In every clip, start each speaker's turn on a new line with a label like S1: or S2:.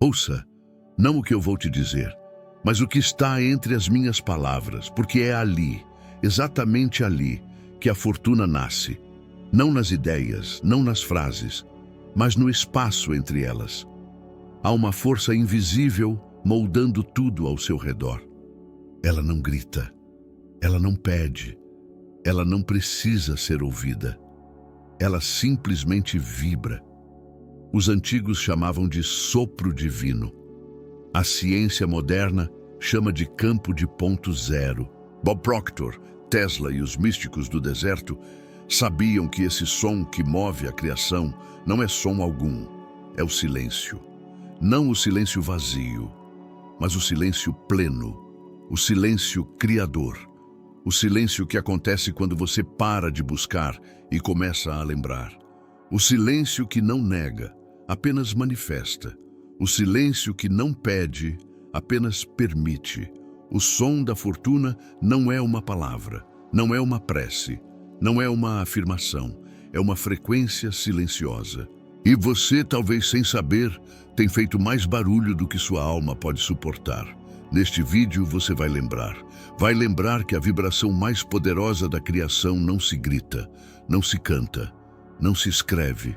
S1: Ouça, não o que eu vou te dizer, mas o que está entre as minhas palavras, porque é ali, exatamente ali, que a fortuna nasce. Não nas ideias, não nas frases, mas no espaço entre elas. Há uma força invisível moldando tudo ao seu redor. Ela não grita, ela não pede, ela não precisa ser ouvida. Ela simplesmente vibra. Os antigos chamavam de sopro divino. A ciência moderna chama de campo de ponto zero. Bob Proctor, Tesla e os místicos do deserto sabiam que esse som que move a criação não é som algum, é o silêncio. Não o silêncio vazio, mas o silêncio pleno, o silêncio criador. O silêncio que acontece quando você para de buscar e começa a lembrar. O silêncio que não nega, apenas manifesta. O silêncio que não pede, apenas permite. O som da fortuna não é uma palavra, não é uma prece, não é uma afirmação, é uma frequência silenciosa. E você, talvez sem saber, tem feito mais barulho do que sua alma pode suportar. Neste vídeo você vai lembrar que a vibração mais poderosa da criação não se grita, não se canta, não se escreve,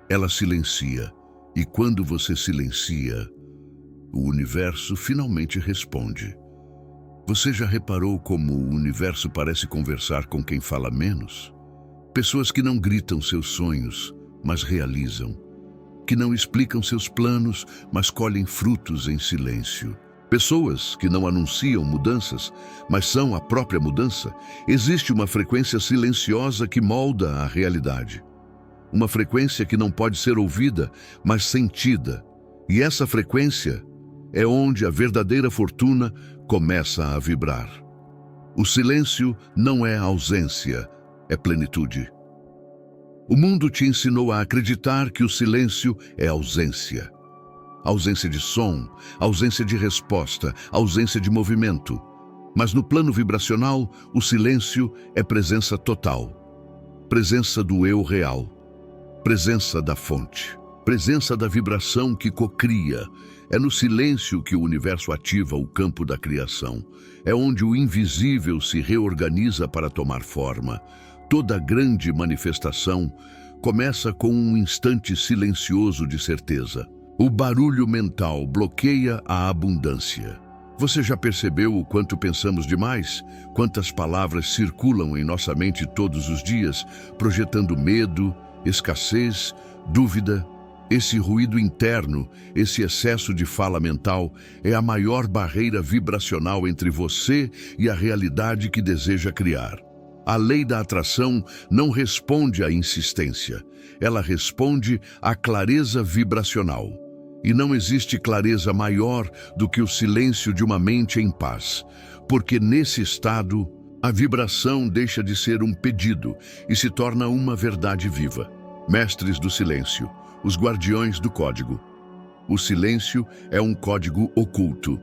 S1: ela silencia. E quando você silencia, o universo finalmente responde. Você já reparou como o universo parece conversar com quem fala menos? Pessoas que não gritam seus sonhos, mas realizam. Que não explicam seus planos, mas colhem frutos em silêncio. Pessoas que não anunciam mudanças, mas são a própria mudança. Existe uma frequência silenciosa que molda a realidade. Uma frequência que não pode ser ouvida, mas sentida. E essa frequência é onde a verdadeira fortuna começa a vibrar. O silêncio não é ausência, é plenitude. O mundo te ensinou a acreditar que o silêncio é ausência. Ausência de som, ausência de resposta, ausência de movimento. Mas no plano vibracional, o silêncio é presença total. Presença do eu real. Presença da fonte. Presença da vibração que cocria. É no silêncio que o universo ativa o campo da criação. É onde o invisível se reorganiza para tomar forma. Toda grande manifestação começa com um instante silencioso de certeza. O barulho mental bloqueia a abundância. Você já percebeu o quanto pensamos demais? Quantas palavras circulam em nossa mente todos os dias, projetando medo, escassez, dúvida? Esse ruído interno, esse excesso de fala mental, é a maior barreira vibracional entre você e a realidade que deseja criar. A lei da atração não responde à insistência, ela responde à clareza vibracional. E não existe clareza maior do que o silêncio de uma mente em paz, porque nesse estado, a vibração deixa de ser um pedido e se torna uma verdade viva. Mestres do silêncio, os guardiões do código. O silêncio é um código oculto.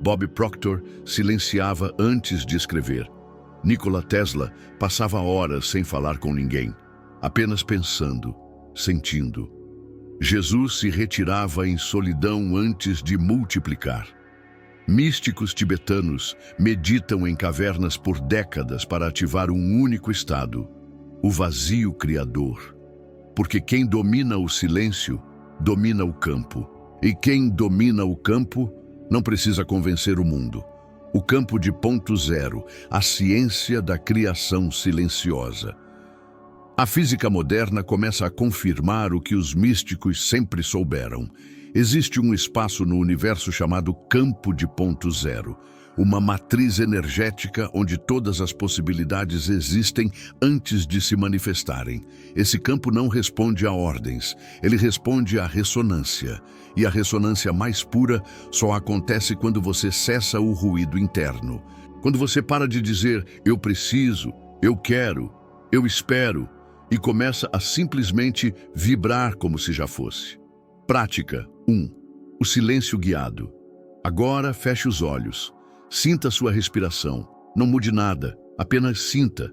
S1: Bob Proctor silenciava antes de escrever. Nikola Tesla passava horas sem falar com ninguém, apenas pensando, sentindo. Jesus se retirava em solidão antes de multiplicar. Místicos tibetanos meditam em cavernas por décadas para ativar um único estado, o vazio criador. Porque quem domina o silêncio, domina o campo. E quem domina o campo, não precisa convencer o mundo. O campo de ponto zero, a ciência da criação silenciosa. A física moderna começa a confirmar o que os místicos sempre souberam. Existe um espaço no universo chamado campo de ponto zero, uma matriz energética onde todas as possibilidades existem antes de se manifestarem. Esse campo não responde a ordens, ele responde à ressonância. E a ressonância mais pura só acontece quando você cessa o ruído interno. Quando você para de dizer, eu preciso, eu quero, eu espero, e começa a simplesmente vibrar como se já fosse. Prática 1. O silêncio guiado. Agora feche os olhos. Sinta sua respiração. Não mude nada, apenas sinta.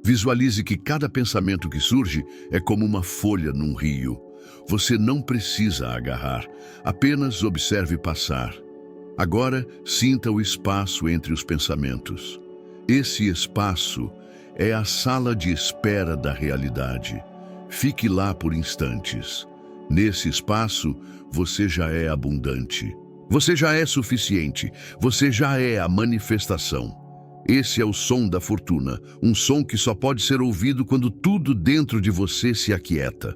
S1: Visualize que cada pensamento que surge é como uma folha num rio. Você não precisa agarrar, apenas observe passar. Agora, sinta o espaço entre os pensamentos. Esse espaço é a sala de espera da realidade. Fique lá por instantes. Nesse espaço, você já é abundante. Você já é suficiente. Você já é a manifestação. Esse é o som da fortuna, um som que só pode ser ouvido quando tudo dentro de você se aquieta.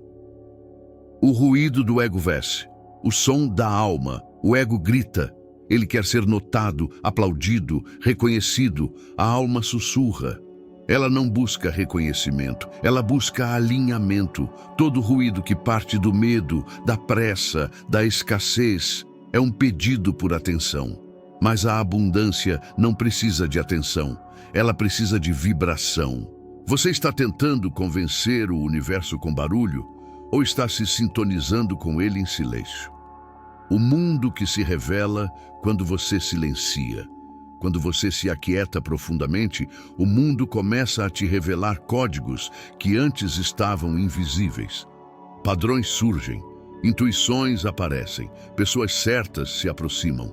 S1: O ruído do ego vence, o som da alma, o ego grita. Ele quer ser notado, aplaudido, reconhecido. A alma sussurra. Ela não busca reconhecimento, ela busca alinhamento. Todo ruído que parte do medo, da pressa, da escassez, é um pedido por atenção. Mas a abundância não precisa de atenção, ela precisa de vibração. Você está tentando convencer o universo com barulho ou está se sintonizando com ele em silêncio? O mundo que se revela quando você silencia. Quando você se aquieta profundamente, o mundo começa a te revelar códigos que antes estavam invisíveis. Padrões surgem, intuições aparecem, pessoas certas se aproximam,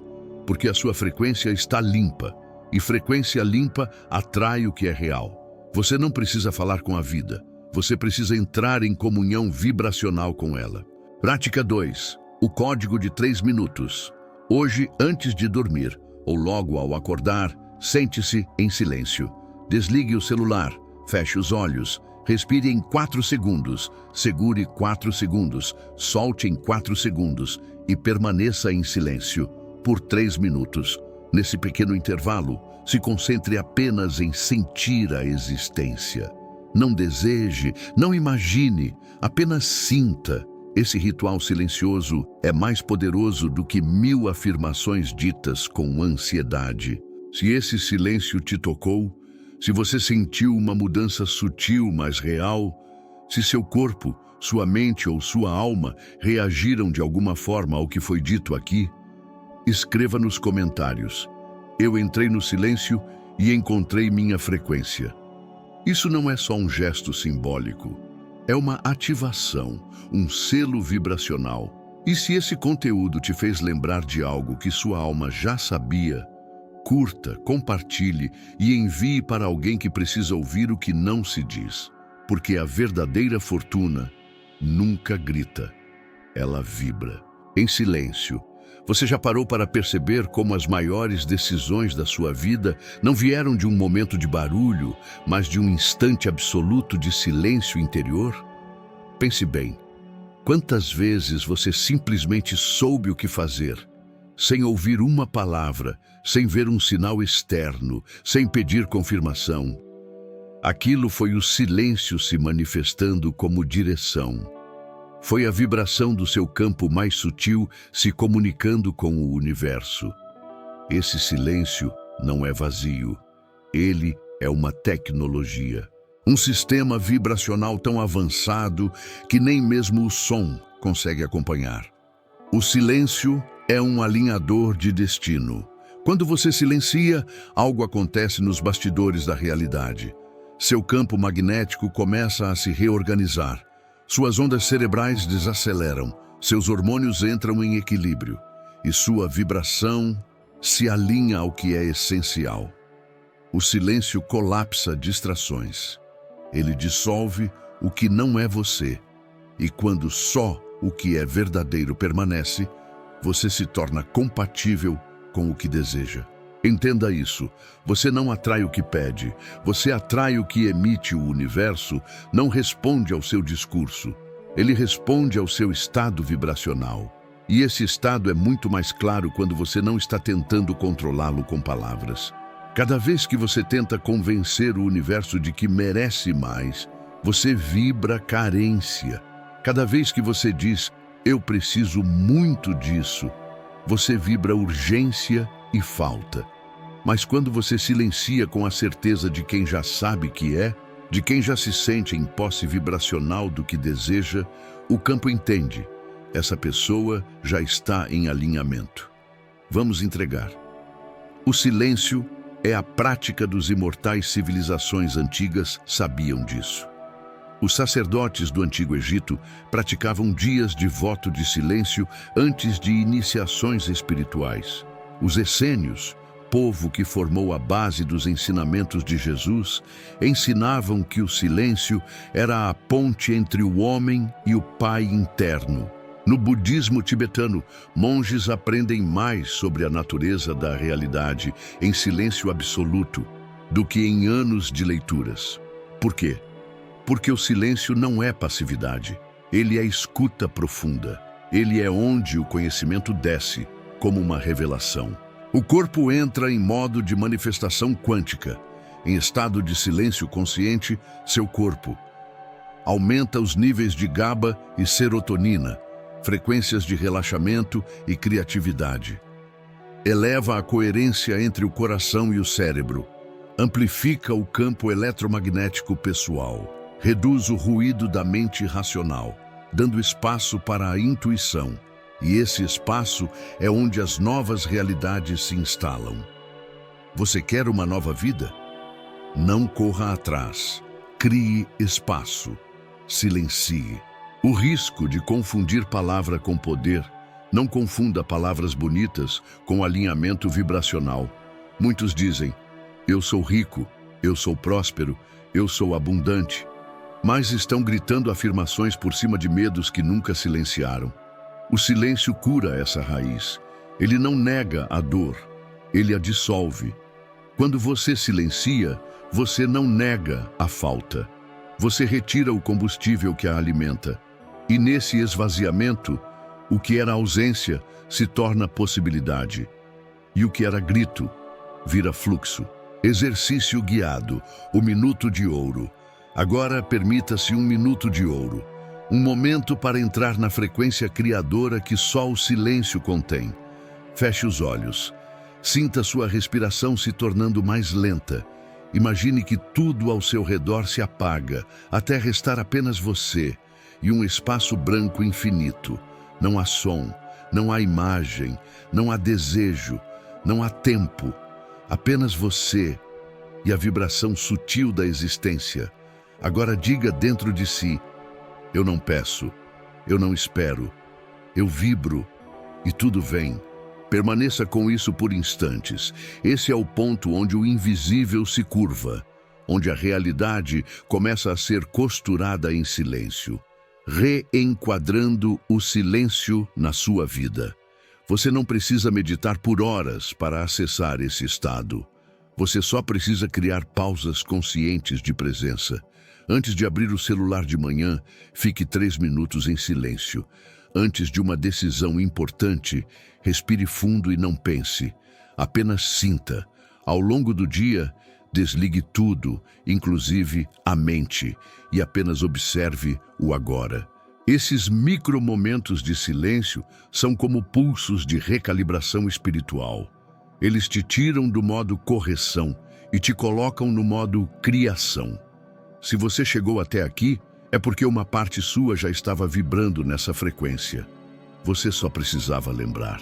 S1: porque a sua frequência está limpa, e frequência limpa atrai o que é real. Você não precisa falar com a vida, você precisa entrar em comunhão vibracional com ela. Prática 2. O código de 3 minutos. Hoje, antes de dormir, ou logo ao acordar, sente-se em silêncio. Desligue o celular, feche os olhos, respire em 4 segundos, segure 4 segundos, solte em 4 segundos e permaneça em silêncio por 3 minutos. Nesse pequeno intervalo, se concentre apenas em sentir a existência. Não deseje, não imagine, apenas sinta. Esse ritual silencioso é mais poderoso do que 1000 afirmações ditas com ansiedade. Se esse silêncio te tocou, se você sentiu uma mudança sutil, mas real, se seu corpo, sua mente ou sua alma reagiram de alguma forma ao que foi dito aqui, escreva nos comentários. Eu entrei no silêncio e encontrei minha frequência. Isso não é só um gesto simbólico. É uma ativação, um selo vibracional. E se esse conteúdo te fez lembrar de algo que sua alma já sabia, curta, compartilhe e envie para alguém que precisa ouvir o que não se diz. Porque a verdadeira fortuna nunca grita, ela vibra. Em silêncio, você já parou para perceber como as maiores decisões da sua vida não vieram de um momento de barulho, mas de um instante absoluto de silêncio interior? Pense bem, quantas vezes você simplesmente soube o que fazer, sem ouvir uma palavra, sem ver um sinal externo, sem pedir confirmação? Aquilo foi o silêncio se manifestando como direção. Foi a vibração do seu campo mais sutil se comunicando com o universo. Esse silêncio não é vazio. Ele é uma tecnologia. Um sistema vibracional tão avançado que nem mesmo o som consegue acompanhar. O silêncio é um alinhador de destino. Quando você silencia, algo acontece nos bastidores da realidade. Seu campo magnético começa a se reorganizar. Suas ondas cerebrais desaceleram, seus hormônios entram em equilíbrio e sua vibração se alinha ao que é essencial. O silêncio colapsa distrações. Ele dissolve o que não é você. E quando só o que é verdadeiro permanece, você se torna compatível com o que deseja. Entenda isso, você não atrai o que pede, você atrai o que emite. O universo não responde ao seu discurso, ele responde ao seu estado vibracional. E esse estado é muito mais claro quando você não está tentando controlá-lo com palavras. Cada vez que você tenta convencer o universo de que merece mais, você vibra carência. Cada vez que você diz, eu preciso muito disso, você vibra urgência e falta. Mas quando você silencia com a certeza de quem já sabe que é, de quem já se sente em posse vibracional do que deseja, o campo entende. Essa pessoa já está em alinhamento. Vamos entregar. O silêncio é a prática dos imortais. Civilizações antigas sabiam disso. Os sacerdotes do Antigo Egito praticavam dias de voto de silêncio antes de iniciações espirituais. Os essênios, povo que formou a base dos ensinamentos de Jesus, ensinavam que o silêncio era a ponte entre o homem e o Pai interno. No budismo tibetano, monges aprendem mais sobre a natureza da realidade em silêncio absoluto do que em anos de leituras. Por quê? Porque o silêncio não é passividade, ele é escuta profunda. Ele é onde o conhecimento desce, como uma revelação. O corpo entra em modo de manifestação quântica. Em estado de silêncio consciente, seu corpo aumenta os níveis de GABA e serotonina, frequências de relaxamento e criatividade. Eleva a coerência entre o coração e o cérebro. Amplifica o campo eletromagnético pessoal. Reduz o ruído da mente racional, dando espaço para a intuição. E esse espaço é onde as novas realidades se instalam. Você quer uma nova vida? Não corra atrás. Crie espaço. Silencie. O risco de confundir palavra com poder. Não confunda palavras bonitas com alinhamento vibracional. Muitos dizem, eu sou rico, eu sou próspero, eu sou abundante. Mas estão gritando afirmações por cima de medos que nunca silenciaram. O silêncio cura essa raiz. Ele não nega a dor, ele a dissolve. Quando você silencia, você não nega a falta. Você retira o combustível que a alimenta. E nesse esvaziamento, o que era ausência se torna possibilidade. E o que era grito vira fluxo. Exercício guiado, o minuto de ouro. Agora permita-se um minuto de ouro. Um momento para entrar na frequência criadora que só o silêncio contém. Feche os olhos. Sinta sua respiração se tornando mais lenta. Imagine que tudo ao seu redor se apaga, até restar apenas você e um espaço branco infinito. Não há som, não há imagem, não há desejo, não há tempo. Apenas você e a vibração sutil da existência. Agora diga dentro de si, eu não peço, eu não espero, eu vibro e tudo vem. Permaneça com isso por instantes. Esse é o ponto onde o invisível se curva, onde a realidade começa a ser costurada em silêncio, reenquadrando o silêncio na sua vida. Você não precisa meditar por horas para acessar esse estado. Você só precisa criar pausas conscientes de presença. Antes de abrir o celular de manhã, fique 3 minutos em silêncio. Antes de uma decisão importante, respire fundo e não pense. Apenas sinta. Ao longo do dia, desligue tudo, inclusive a mente, e apenas observe o agora. Esses micromomentos de silêncio são como pulsos de recalibração espiritual. Eles te tiram do modo correção e te colocam no modo criação. Se você chegou até aqui, é porque uma parte sua já estava vibrando nessa frequência. Você só precisava lembrar.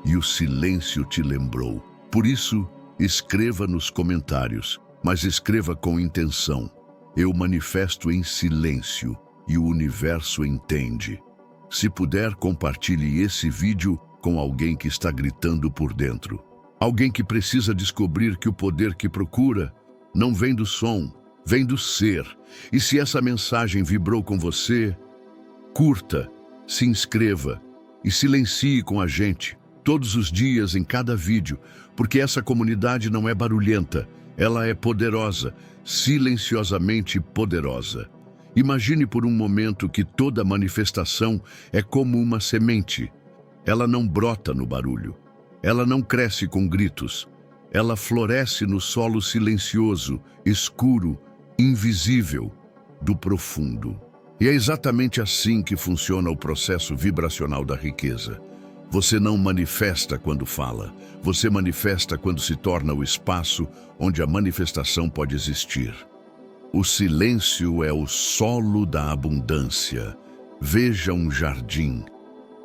S1: E o silêncio te lembrou. Por isso, escreva nos comentários, mas escreva com intenção. Eu manifesto em silêncio e o universo entende. Se puder, compartilhe esse vídeo com alguém que está gritando por dentro. Alguém que precisa descobrir que o poder que procura não vem do som, vem do ser. E se essa mensagem vibrou com você, curta, se inscreva e silencie com a gente todos os dias em cada vídeo, porque essa comunidade não é barulhenta, ela é poderosa, silenciosamente poderosa. Imagine por um momento que toda manifestação é como uma semente. Ela não brota no barulho, ela não cresce com gritos, ela floresce no solo silencioso, escuro, invisível, do profundo. E é exatamente assim que funciona o processo vibracional da riqueza. Você não manifesta quando fala, você manifesta quando se torna o espaço onde a manifestação pode existir. O silêncio é o solo da abundância. Veja um jardim.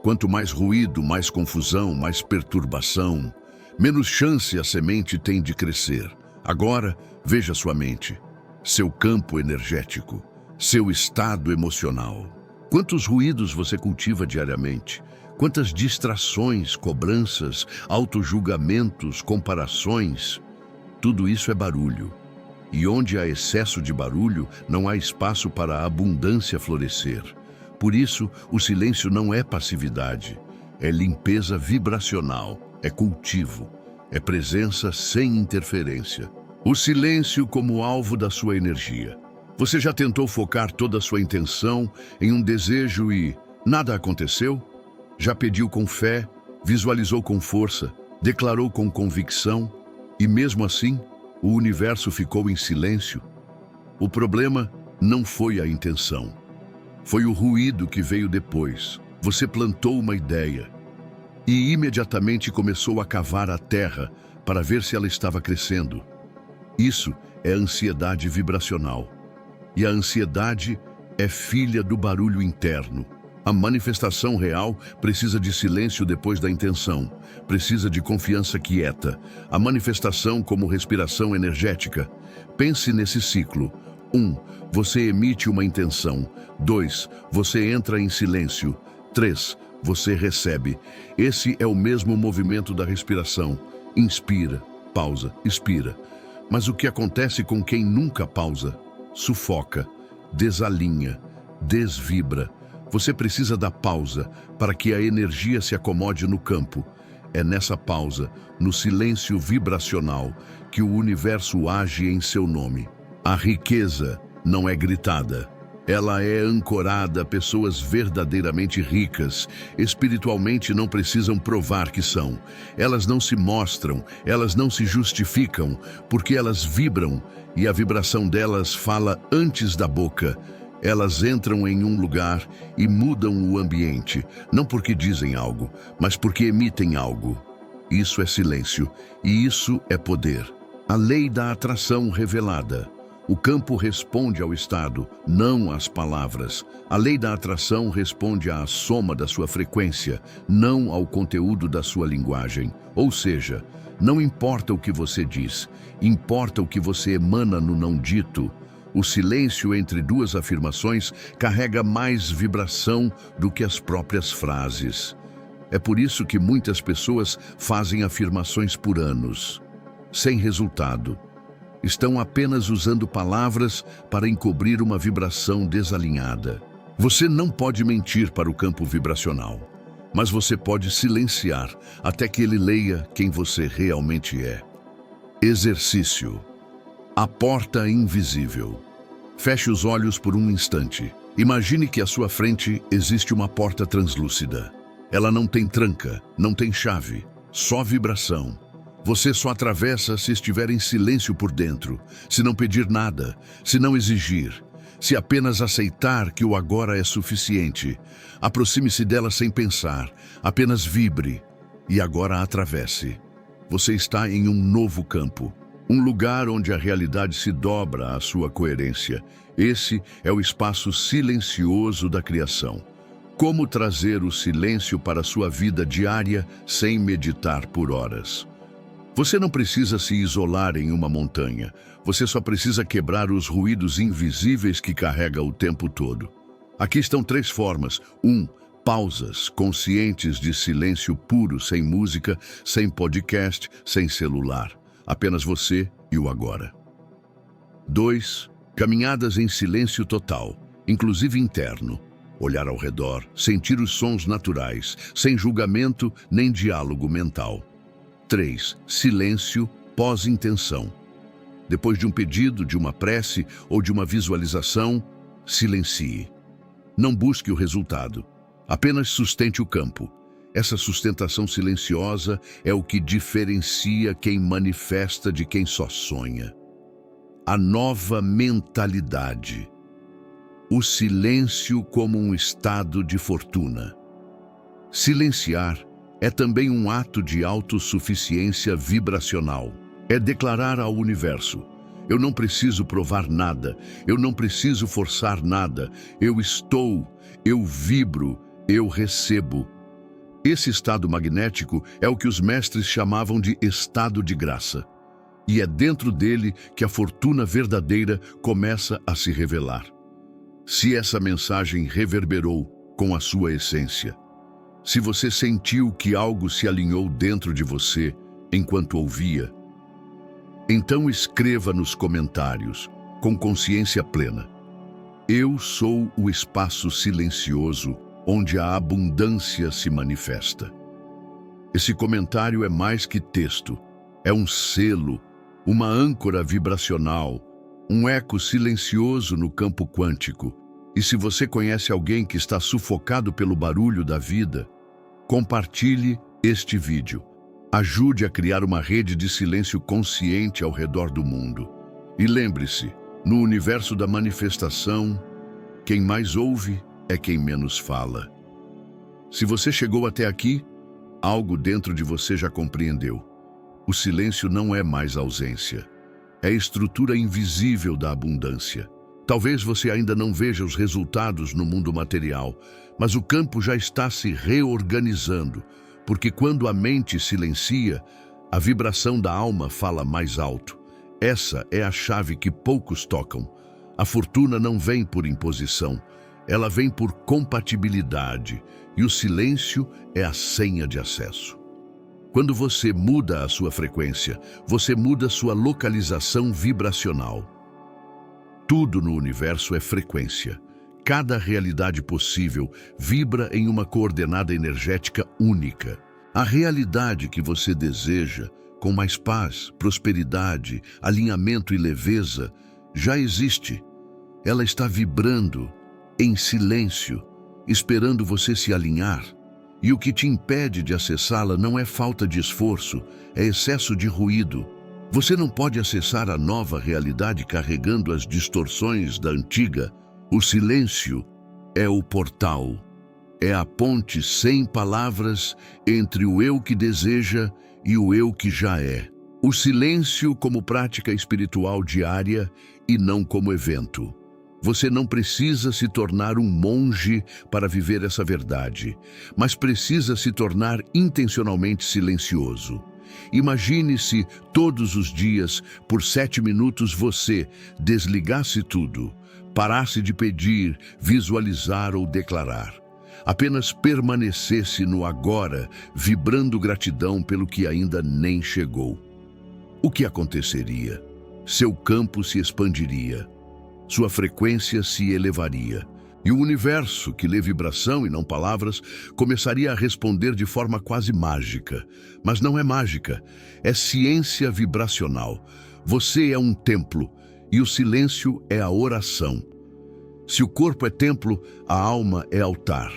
S1: Quanto mais ruído, mais confusão, mais perturbação, menos chance a semente tem de crescer. Agora, veja sua mente, seu campo energético. seu estado emocional. Quantos ruídos você cultiva diariamente? Quantas distrações, cobranças, autojulgamentos, comparações? Tudo isso é barulho. E onde há excesso de barulho, não há espaço para a abundância florescer. Por isso, o silêncio não é passividade, é limpeza vibracional, é cultivo, é presença sem interferência. O silêncio como alvo da sua energia. Você já tentou focar toda a sua intenção em um desejo e nada aconteceu? Já pediu com fé, visualizou com força, declarou com convicção e mesmo assim, o universo ficou em silêncio? O problema não foi a intenção. Foi o ruído que veio depois. Você plantou uma ideia e imediatamente começou a cavar a terra para ver se ela estava crescendo. Isso é ansiedade vibracional. E a ansiedade é filha do barulho interno. A manifestação real precisa de silêncio depois da intenção, precisa de confiança quieta. A manifestação como respiração energética. Pense nesse ciclo. 1. Você emite uma intenção. 2. Você entra em silêncio. 3. Você recebe. Esse é o mesmo movimento da respiração. Inspira, pausa, expira. Mas o que acontece com quem nunca pausa? Sufoca, desalinha, desvibra. Você precisa da pausa para que a energia se acomode no campo. É nessa pausa, no silêncio vibracional, que o universo age em seu nome. A riqueza não é gritada. Ela é ancorada a pessoas verdadeiramente ricas. Espiritualmente não precisam provar que são. Elas não se mostram, elas não se justificam, porque elas vibram e a vibração delas fala antes da boca. Elas entram em um lugar e mudam o ambiente, não porque dizem algo, mas porque emitem algo. Isso é silêncio e isso é poder. A lei da atração revelada. O campo responde ao estado, não às palavras. A lei da atração responde à soma da sua frequência, não ao conteúdo da sua linguagem. Ou seja, não importa o que você diz, importa o que você emana no não dito. O silêncio entre duas afirmações carrega mais vibração do que as próprias frases. É por isso que muitas pessoas fazem afirmações por anos, sem resultado. Estão apenas usando palavras para encobrir uma vibração desalinhada. Você não pode mentir para o campo vibracional, mas você pode silenciar até que ele leia quem você realmente é. Exercício. A porta invisível. Feche os olhos por um instante. Imagine que à sua frente existe uma porta translúcida. Ela não tem tranca, não tem chave, só vibração. Você só atravessa se estiver em silêncio por dentro, se não pedir nada, se não exigir, se apenas aceitar que o agora é suficiente. Aproxime-se dela sem pensar, apenas vibre e agora atravesse. Você está em um novo campo, um lugar onde a realidade se dobra à sua coerência. Esse é o espaço silencioso da criação. Como trazer o silêncio para a sua vida diária sem meditar por horas? Você não precisa se isolar em uma montanha. Você só precisa quebrar os ruídos invisíveis que carrega o tempo todo. Aqui estão 3 formas. 1. Pausas conscientes de silêncio puro, sem música, sem podcast, sem celular. Apenas você e o agora. 2. Caminhadas em silêncio total, inclusive interno. Olhar ao redor, sentir os sons naturais, sem julgamento nem diálogo mental. 3. Silêncio pós-intenção. Depois de um pedido, de uma prece ou de uma visualização, silencie. Não busque o resultado. Apenas sustente o campo. Essa sustentação silenciosa é o que diferencia quem manifesta de quem só sonha. A nova mentalidade. O silêncio como um estado de fortuna. Silenciar é também um ato de autossuficiência vibracional. É declarar ao universo: eu não preciso provar nada, eu não preciso forçar nada, eu estou, eu vibro, eu recebo. Esse estado magnético é o que os mestres chamavam de estado de graça. E é dentro dele que a fortuna verdadeira começa a se revelar. Se essa mensagem reverberou com a sua essência, se você sentiu que algo se alinhou dentro de você enquanto ouvia, então escreva nos comentários, com consciência plena: eu sou o espaço silencioso onde a abundância se manifesta. Esse comentário é mais que texto, é um selo, uma âncora vibracional, um eco silencioso no campo quântico. E se você conhece alguém que está sufocado pelo barulho da vida, compartilhe este vídeo. Ajude a criar uma rede de silêncio consciente ao redor do mundo. E lembre-se, no universo da manifestação, quem mais ouve é quem menos fala. Se você chegou até aqui, algo dentro de você já compreendeu. O silêncio não é mais ausência. É a estrutura invisível da abundância. Talvez você ainda não veja os resultados no mundo material, mas o campo já está se reorganizando, porque quando a mente silencia, a vibração da alma fala mais alto. Essa é a chave que poucos tocam. A fortuna não vem por imposição, ela vem por compatibilidade, e o silêncio é a senha de acesso. Quando você muda a sua frequência, você muda sua localização vibracional. Tudo no universo é frequência. Cada realidade possível vibra em uma coordenada energética única. A realidade que você deseja, com mais paz, prosperidade, alinhamento e leveza, já existe. Ela está vibrando em silêncio, esperando você se alinhar. E o que te impede de acessá-la não é falta de esforço, é excesso de ruído. Você não pode acessar a nova realidade carregando as distorções da antiga. O silêncio é o portal, é a ponte sem palavras entre o eu que deseja e o eu que já é. O silêncio como prática espiritual diária e não como evento. Você não precisa se tornar um monge para viver essa verdade, mas precisa se tornar intencionalmente silencioso. Imagine-se todos os dias, por 7 minutos, você desligasse tudo, parasse de pedir, visualizar ou declarar. Apenas permanecesse no agora, vibrando gratidão pelo que ainda nem chegou. O que aconteceria? Seu campo se expandiria, sua frequência se elevaria, e o universo, que lê vibração e não palavras, começaria a responder de forma quase mágica. Mas não é mágica, é ciência vibracional. Você é um templo, e o silêncio é a oração. Se o corpo é templo, a alma é altar.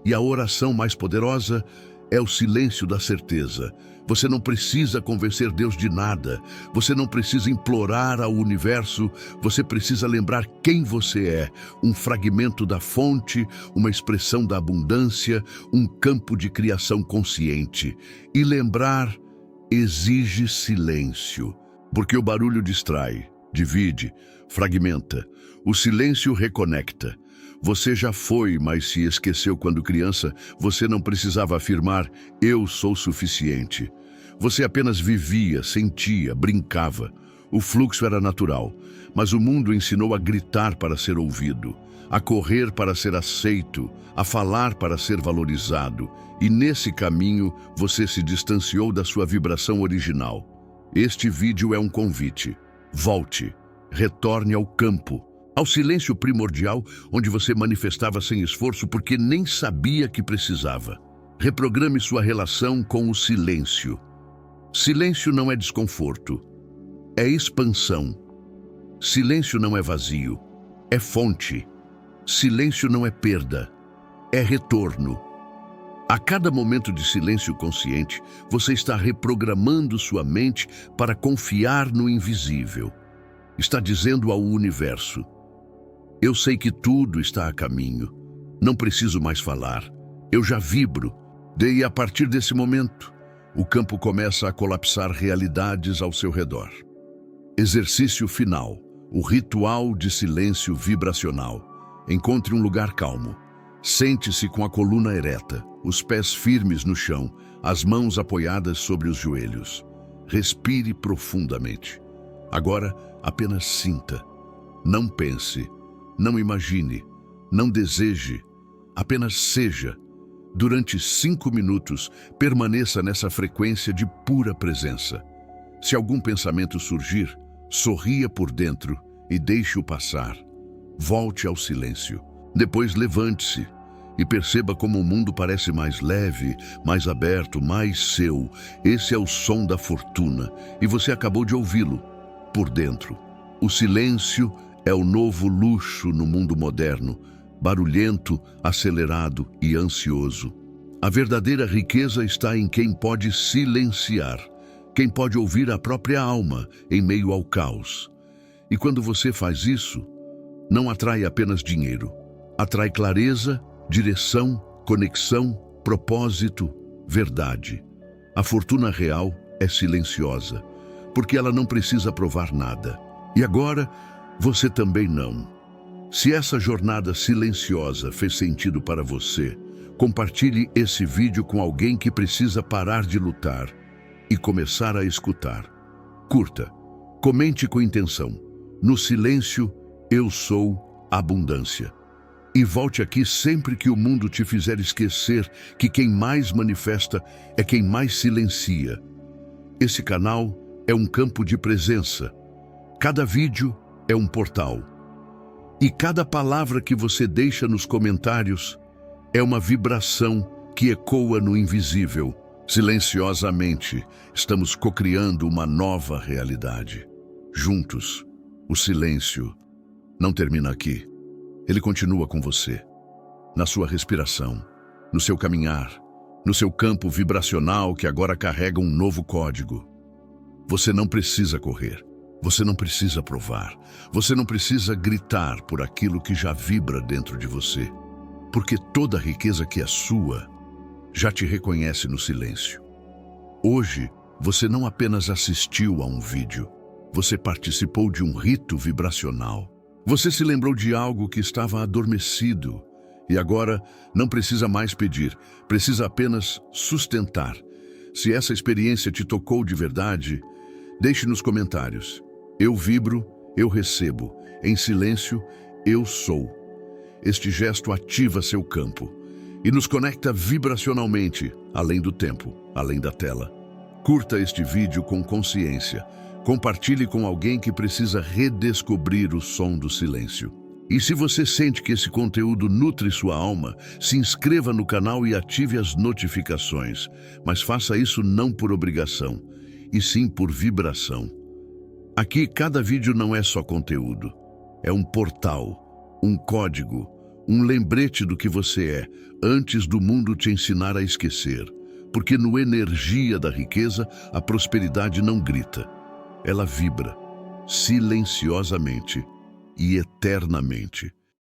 S1: E a oração mais poderosa é o silêncio da certeza. Você não precisa convencer Deus de nada. Você não precisa implorar ao universo. Você precisa lembrar quem você é. Um fragmento da fonte, uma expressão da abundância, um campo de criação consciente. E lembrar exige silêncio, porque o barulho distrai, divide, fragmenta. O silêncio reconecta. Você já foi, mas se esqueceu quando criança. Você não precisava afirmar, eu sou suficiente. Você apenas vivia, sentia, brincava. O fluxo era natural, mas o mundo ensinou a gritar para ser ouvido, a correr para ser aceito, a falar para ser valorizado. E nesse caminho, você se distanciou da sua vibração original. Este vídeo é um convite. Volte, retorne ao campo, ao silêncio primordial, onde você manifestava sem esforço porque nem sabia que precisava. Reprograme sua relação com o silêncio. Silêncio não é desconforto, é expansão. Silêncio não é vazio, é fonte. Silêncio não é perda, é retorno. A cada momento de silêncio consciente, você está reprogramando sua mente para confiar no invisível. Está dizendo ao universo: eu sei que tudo está a caminho. Não preciso mais falar. Eu já vibro. E a partir desse momento, o campo começa a colapsar realidades ao seu redor. Exercício final. O ritual de silêncio vibracional. Encontre um lugar calmo. Sente-se com a coluna ereta, os pés firmes no chão, as mãos apoiadas sobre os joelhos. Respire profundamente. Agora, apenas sinta. Não pense. Não imagine, Não deseje, apenas seja. Durante 5 minutos, permaneça nessa frequência de pura presença. Se algum pensamento surgir, sorria por dentro e deixe-o passar. Volte ao silêncio. Depois levante-se e perceba como o mundo parece mais leve, mais aberto, mais seu. Esse é o som da fortuna e você acabou de ouvi-lo por dentro. O silêncio é o novo luxo no mundo moderno, barulhento, acelerado e ansioso. A verdadeira riqueza está em quem pode silenciar, quem pode ouvir a própria alma em meio ao caos. E quando você faz isso, não atrai apenas dinheiro, atrai clareza, direção, conexão, propósito, verdade. A fortuna real é silenciosa, porque ela não precisa provar nada. E agora, você também não. Se essa jornada silenciosa fez sentido para você, compartilhe esse vídeo com alguém que precisa parar de lutar e começar a escutar. Curta, comente com intenção. No silêncio, eu sou abundância. E volte aqui sempre que o mundo te fizer esquecer que quem mais manifesta é quem mais silencia. Esse canal é um campo de presença. Cada vídeo é um portal. E cada palavra que você deixa nos comentários é uma vibração que ecoa no invisível. Silenciosamente, estamos cocriando uma nova realidade. Juntos, o silêncio não termina aqui. Ele continua com você, na sua respiração, no seu caminhar, no seu campo vibracional que agora carrega um novo código. Você não precisa correr, você não precisa provar, você não precisa gritar por aquilo que já vibra dentro de você, porque toda a riqueza que é sua já te reconhece no silêncio. Hoje, você não apenas assistiu a um vídeo, você participou de um rito vibracional. Você se lembrou de algo que estava adormecido e agora não precisa mais pedir, precisa apenas sustentar. Se essa experiência te tocou de verdade, deixe nos comentários. Eu vibro, eu recebo. Em silêncio, eu sou. Este gesto ativa seu campo e nos conecta vibracionalmente, além do tempo, além da tela. Curta este vídeo com consciência. Compartilhe com alguém que precisa redescobrir o som do silêncio. E se você sente que esse conteúdo nutre sua alma, se inscreva no canal e ative as notificações. Mas faça isso não por obrigação, e sim por vibração. Aqui, cada vídeo não é só conteúdo. É um portal, um código, um lembrete do que você é, antes do mundo te ensinar a esquecer. Porque no energia da riqueza, a prosperidade não grita. Ela vibra, silenciosamente e eternamente.